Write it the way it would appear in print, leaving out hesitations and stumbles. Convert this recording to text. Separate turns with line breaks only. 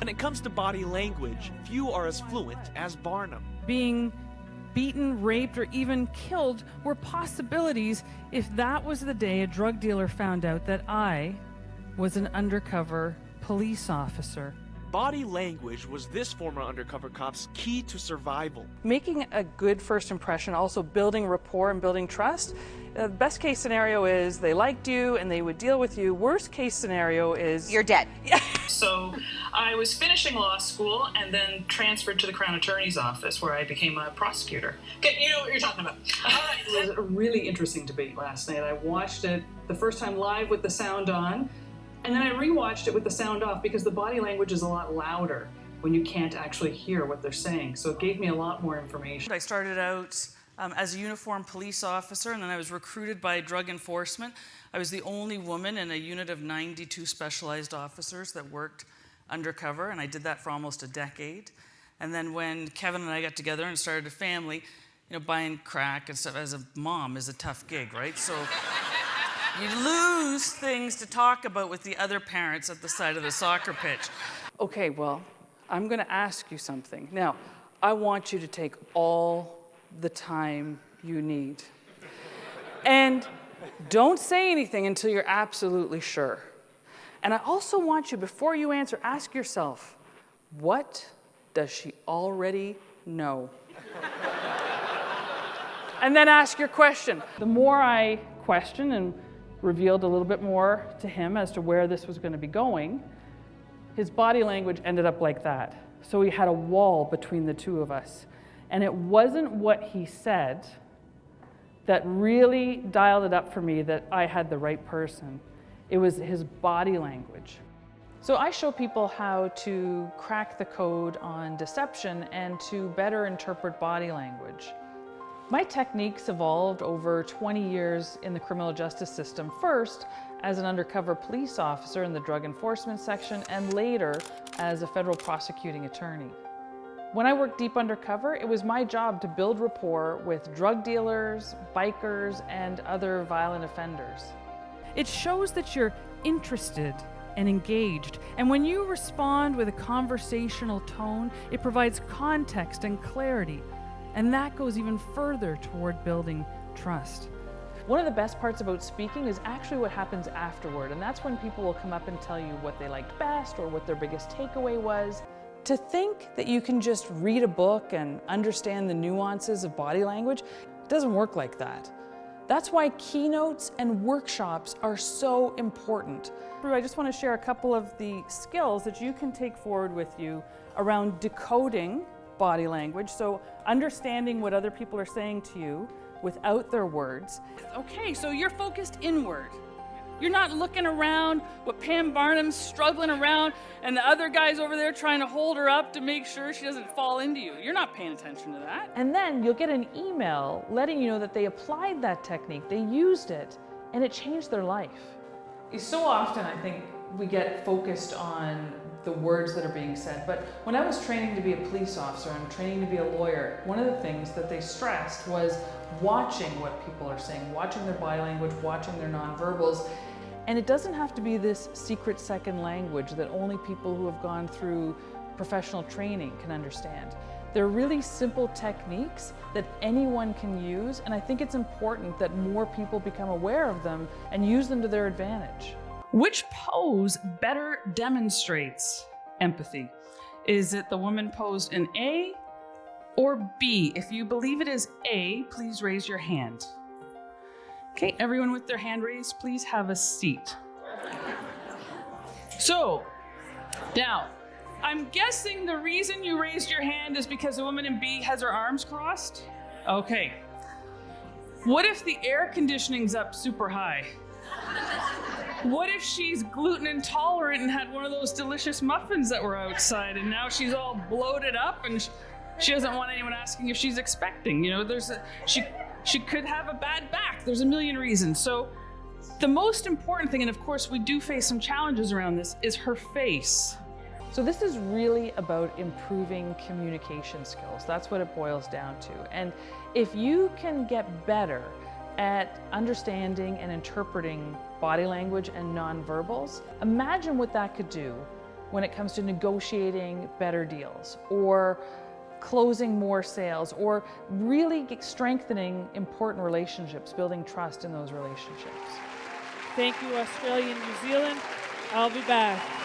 When it comes to body language, few are as fluent as Barnum.
Being beaten, raped, or even killed were possibilities if that was the day a drug dealer found out that I was an undercover police officer.
Body language was this former undercover cop's key to survival.
Making a good first impression, also building rapport and building trust. The best case scenario is they liked you and they would deal with you. Worst case scenario is
you're dead.
So I was finishing law school and then transferred to the Crown Attorney's office where I became a prosecutor. Okay, you know what you're talking about. It was a really interesting debate last night. I watched it the first time live with the sound on, and then I rewatched it with the sound off because the body language is a lot louder when you can't actually hear what they're saying. So it gave me a lot more information. I started out as a uniformed police officer, and then I was recruited by drug enforcement. I was the only woman in a unit of 92 specialized officers that worked undercover, and I did that for almost a decade. And then when Kevin and I got together and started a family, you know, buying crack and stuff as a mom is a tough gig, right? So you lose things to talk about with the other parents at the side of the soccer pitch. Okay, well, I'm gonna ask you something. Now, I want you to take all the time you need. And don't say anything until you're absolutely sure. And I also want you, before you answer, ask yourself, what does she already know? And then ask your question. The more I questioned and revealed a little bit more to him as to where this was going to be going, his body language ended up like that. So he had a wall between the two of us. And it wasn't what he said that really dialed it up for me that I had the right person. It was his body language. So I show people how to crack the code on deception and to better interpret body language. My techniques evolved over 20 years in the criminal justice system, first as an undercover police officer in the drug enforcement section, and later as a federal prosecuting attorney. When I worked deep undercover, it was my job to build rapport with drug dealers, bikers, and other violent offenders.
It shows that you're interested and engaged, and when you respond with a conversational tone, it provides context and clarity, and that goes even further toward building trust.
One of the best parts about speaking is actually what happens afterward, and that's when people will come up and tell you what they liked best or what their biggest takeaway was. To think that you can just read a book and understand the nuances of body language doesn't work like that. That's why keynotes and workshops are so important. I just want to share a couple of the skills that you can take forward with you around decoding body language, so understanding what other people are saying to you without their words.
Okay, so you're focused inward. You're not looking around what Pam Barnum's struggling around and the other guy's over there trying to hold her up to make sure she doesn't fall into you. You're not paying attention to that.
And then you'll get an email letting you know that they applied that technique, they used it, and it changed their life. So often I think we get focused on the words that are being said, but when I was training to be a police officer and training to be a lawyer, one of the things that they stressed was watching what people are saying, watching their body language, watching their nonverbals. And it doesn't have to be this secret second language that only people who have gone through professional training can understand. They're really simple techniques that anyone can use, and I think it's important that more people become aware of them and use them to their advantage.
Which pose better demonstrates empathy? Is it the woman posed in A or B? If you believe it is A, please raise your hand. Okay, everyone with their hand raised, please have a seat. So, now, I'm guessing the reason you raised your hand is because the woman in B has her arms crossed? Okay. What if the air conditioning's up super high? What if she's gluten intolerant and had one of those delicious muffins that were outside and now she's all bloated up and she doesn't want anyone asking if she's expecting? You know, she could have a bad back. There's a million reasons. So the most important thing, and of course we do face some challenges around this, is her face.
So this is really about improving communication skills. That's what it boils down to. And if you can get better at understanding and interpreting body language and nonverbals, imagine what that could do when it comes to negotiating better deals or closing more sales or really strengthening important relationships, building trust in those relationships.
Thank you, Australia and New Zealand. I'll be back.